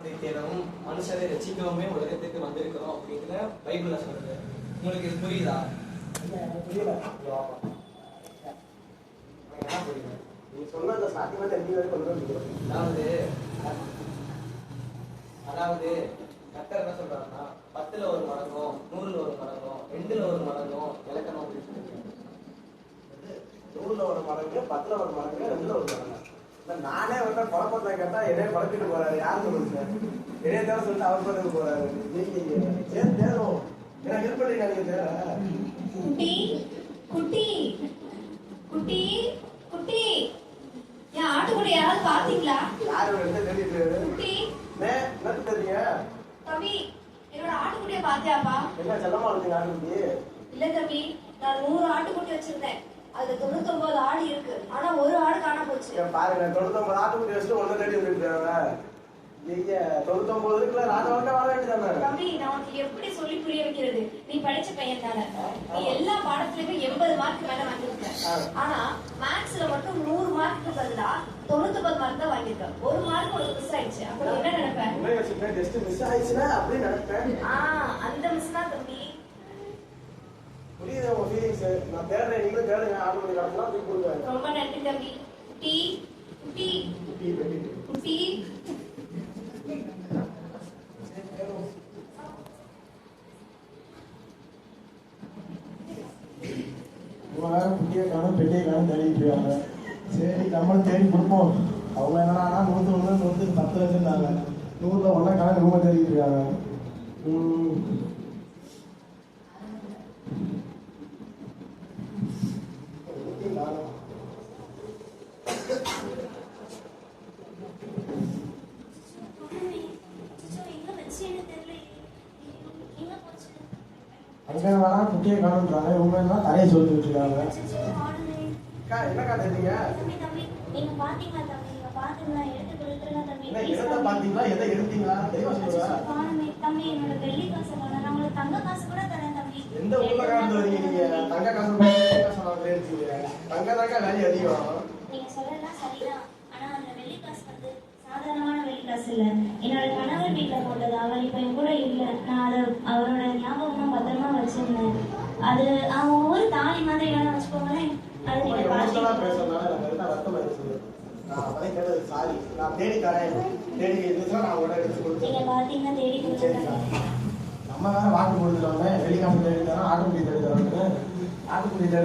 தேடவும் மனுஷரை ரசிக்கவுமே உலகத்துக்கு வந்திருக்கிறோம் அப்படிங்கிற பைபிள்ல சொல்றது. உங்களுக்கு இது புரியுதா? புரியல. புரியுது. நீங்க சொன்ன அதாவது கர்த்தர் என்ன சொல்றாருன்னா 10ல் ஒரு மடங்கும் 100ல் ஒரு மடங்கும் 2ல் ஒரு மடங்கும் இலக்கணம் அப்படின்னு சொல்லியிருக்காங்க. 100ல் ஒரு மடங்கு 10ல் ஒரு மடங்கு 2ல் ஒரு மடங்கு. நானே வந்து குழப்பத்தை கேட்டா என்னைய பழக்கிட்டு போறாரு. யாரு சொல்லுங்க என்னைய தேவை சொல்லிட்டு அவர் பழக்கிட்டு போறாரு. ஏன் தேடும் எனக்கு ஹெல்ப் பண்ணி நீங்க தேவை. குட்டி குட்டி குட்டி குட்டி என் ஆட்டுக்குட்டி யாராவது பாத்தீங்களா? யாரு வந்து தேடிட்டு குட்டி என்ன தெரியுங்க தம்பி, என்னோட ஆட்டுக்குட்டிய பாத்தியாப்பா? என்ன செல்லமா இருக்கு ஆட்டுக்குட்டி? இல்ல தம்பி, நான் 100 ஆட்டுக்குட்டி வச்சிருந்தேன். அதுல 99 ஆடு இருக்கு. ஆனா ஒரு ஆடு காண போச்சு. பாருங்க 99 ஆட்டுக்குட்டி வச்சுட்டு ஒண்ணு தேடி வந்துருக்காங்க. நீங்க 99 இருக்குல்ல ராஜாவுக்கு வர வேண்டியதானே? தம்பி, நான் உனக்கு எப்படி சொல்லி புரிய வைக்கிறது? நீ படிச்ச பையன் தானே. நீ எல்லா பாடத்துலயுமே 80 மார்க் மேல வாங்கியிருக்க. ஆனா மேத்ஸ்ல மட்டும் 100 மார்க்கு பதிலா 99 மார்க் தான் வாங்கியிருக்க. ஒரு மார்க் உனக்கு மிஸ் ஆயிடுச்சு. அப்ப நீ என்ன நினைப்ப? என்ன யோசிப்பேன்? ஜஸ்ட் மிஸ் ஆயிடுச்சுன்னா அப்படி நினைப்பேன். அந்த மிஸ் தான் தம்பி. புரியுது உங்க ஃபீலிங்ஸ். நான் தேடுறேன், நீங்களும் தேடுங்க. ஆட்டுக்குட்டி கிடக்குனா போய் கொடுங்க. ரொம்ப நன்றி தம்பி. குட்டி குட்டி குட்டி குட்டியை காணும் பெட்டியை காணும் தேடிட்டு இருக்காங்க. சரி நம்மளும் தேடி கொடுப்போம். அவங்க என்னன்னா 100 10 வச்சிருந்தாங்க. 100ல் ஒன்னா காணும் இவங்க தேடிட்டு இருக்காங்க. அங்க வேணா குட்டியை காணுன்றாங்க. இவங்க என்ன தரையை சொல்லிட்டு இருக்காங்க. என்னக்கா தெரியுங்க? நீங்க பாத்தீங்களா தம்பி? நீங்க பாத்தீங்களா? எடுத்து கொடுத்துருங்க தம்பி. எதை பாத்தீங்களா? எதை எடுத்தீங்களா? தெளிவா சொல்லுங்க. தம்பி, என்னோட வெள்ளி காசு வேணும். நான் உங்களுக்கு தங்க காசு கூட தரேன் தம்பி. எந்த ஊர்ல காசு வரீங்க நீங்க? தங்க காசு எடுத்தீங்க. தங்க தாங்க வேலை அதிகம். நீங்க சொல்லலாம் சரிதான். ஆனா அந்த வெள்ளி காசு வந்து சாதாரணமான வெள்ளி காசு இல்ல. என்னோட கணவர் வீட்டுல போட்டது. அவர் இப்ப என் கூட இல்ல. நான் அதை அவரோட ஞாபகமா பத்திரமா வச்சிருந்தேன். அது அவன் ஒவ்வொரு தாலி மாதிரி வேணா வச்சுக்கோங்களேன். அது நீங்க சாரி, நான் தேடி தரேன். தேடி இருந்துச்சுன்னா நான் உடனே எடுத்து கொடுத்தேன். நீங்க பாத்தீங்கன்னா தேடி கொடுத்துருக்கேன். நம்ம வேற வாக்கு கொடுத்துருவாங்க. வெளிக்காசு தேடி தரோம், ஆட்டுக்குட்டி தேடி தரோம். ஆட்டுக்குட்டி தேடி